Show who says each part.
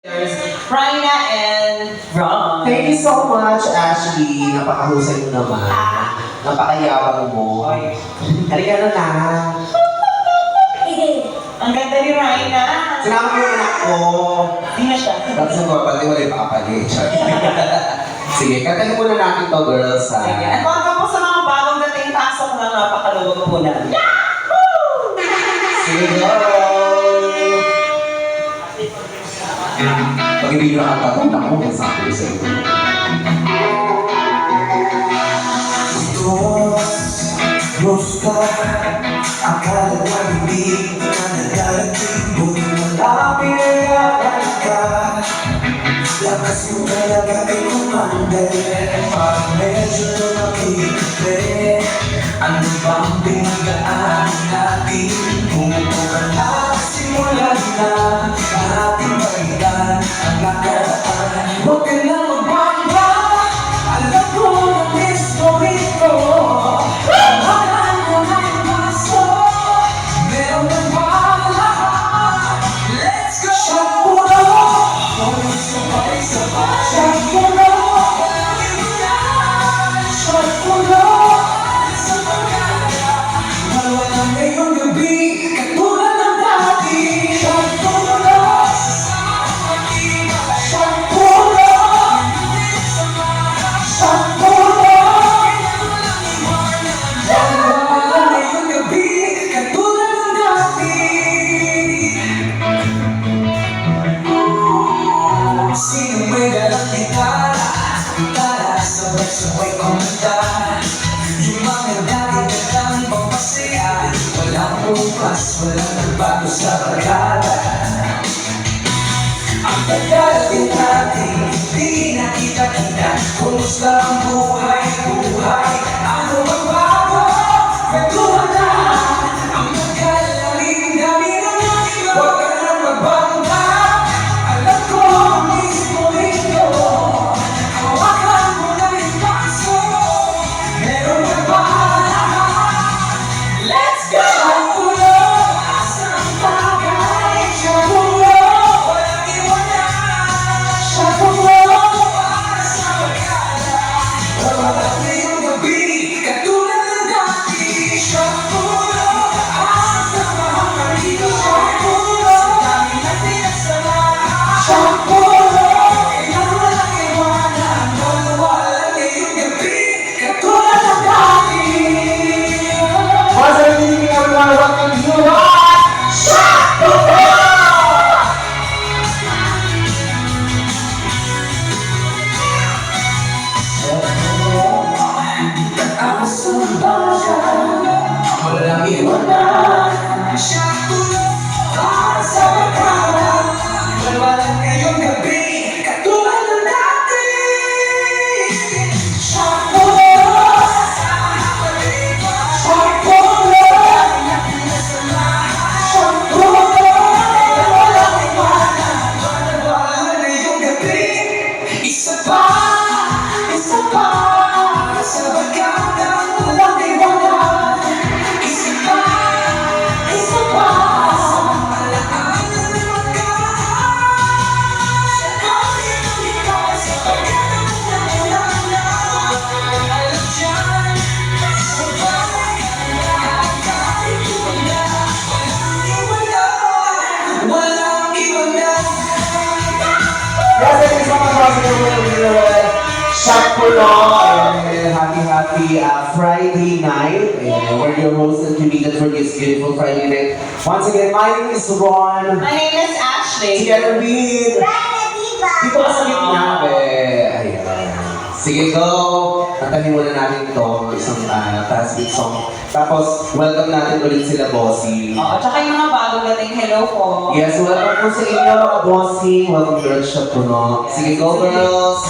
Speaker 1: There's Rhina and Ron.
Speaker 2: Thank you so much, Ashley. Napakahusay mo naman. Napakayabang mo. Halika na na.
Speaker 1: Ang ganda ni Rhina.
Speaker 2: Sinama mo yung anak ko.
Speaker 1: Sino siya?
Speaker 2: Tapos yung mga pati wala yung pakapali. Sige, katahin muna natin to, girls. Ha?
Speaker 1: Sige. At welcome po sa mga bagong dating pasok na napakaluwag po na.
Speaker 2: Sige, go! Pag hindi nyo nakakatong, naku, masabi ko sa inyo. Gusto, akala na hindi na nagalating buti malapit ka. Lakas mo talaga ay kumande, parang medyo nakikite. Ano bang binagaan natin? Pumupo ka na, simulan na ang ating balikan ang nakaraan. Huwag ka na magbamba, alam ko ang history ko. Hanggang ko na yung baso, meron ng bahala. Let's go! Shot mo na, sabay-sabay. Shot mo na, shot mo na. Sa pagkala, wala ngayong gabi, katulad ng dati. Shot mo na, shot mo na, shot mo na. Wala ngayong gabi, katulad ng dati. Sino may dalang gitara? Tara, sabay-sabay kumanta. Yung mga dati na lang pampasaya, walang bukas, walang nagbago sa barkada. Ang pagdarating natin, di na kita-kita. Kumusta ang buhay? Ano bang bago? Kwentuhan na ang magkalalim namin ang iba. Huwag ka na magbangga, alam ko ang mismo ito. Hawakan mo na yung paso, meron ka bahala. Let's go! Shakulo, asang bagay. Shakulo, walang iwanan. Shakulo, para sa bagala. Wala ngayong gabi, katulad ng dati. Shakulo, asang mahamarito. Shakulo, dami natin nagsamahan. Shakulo, kailang walang iwanan. Wala ngayong gabi, katulad ng dati. Welcome to Shakulo! Asang bagay, walang iwanan. Shakulo, para sa bagala. Walang ngayong gabi, katulad ng dati. Shakulo, Shakulo, Shakulo, walang iwanan. Walang ngayong gabi, isa pa sa bagala. Walang iwanan. Isa pa sa pamahalaan ng magkaan. Sa kaya ng ikaw, sa bagala ng nangulala. Alam dyan, sa bagay ang kahit wala. Walang iwanan. Yes, thank you so much for Shakulo, and happy Friday night. And we're your host and comedian for this beautiful Friday night. Once again, my name is Ron.
Speaker 1: My name is Ashley.
Speaker 2: Together with... Dito ka sa gitna, Ayan. Sige, go. Kantahin muna natin ito, isang fast beat song. Tapos, welcome natin ulit sila, Bossy.
Speaker 1: Oo, tsaka yung mga bagong dating hello po.
Speaker 2: Yes, welcome po sa inyo, mga Bossy. Welcome to Red Shop Puno. Sige, go, girls.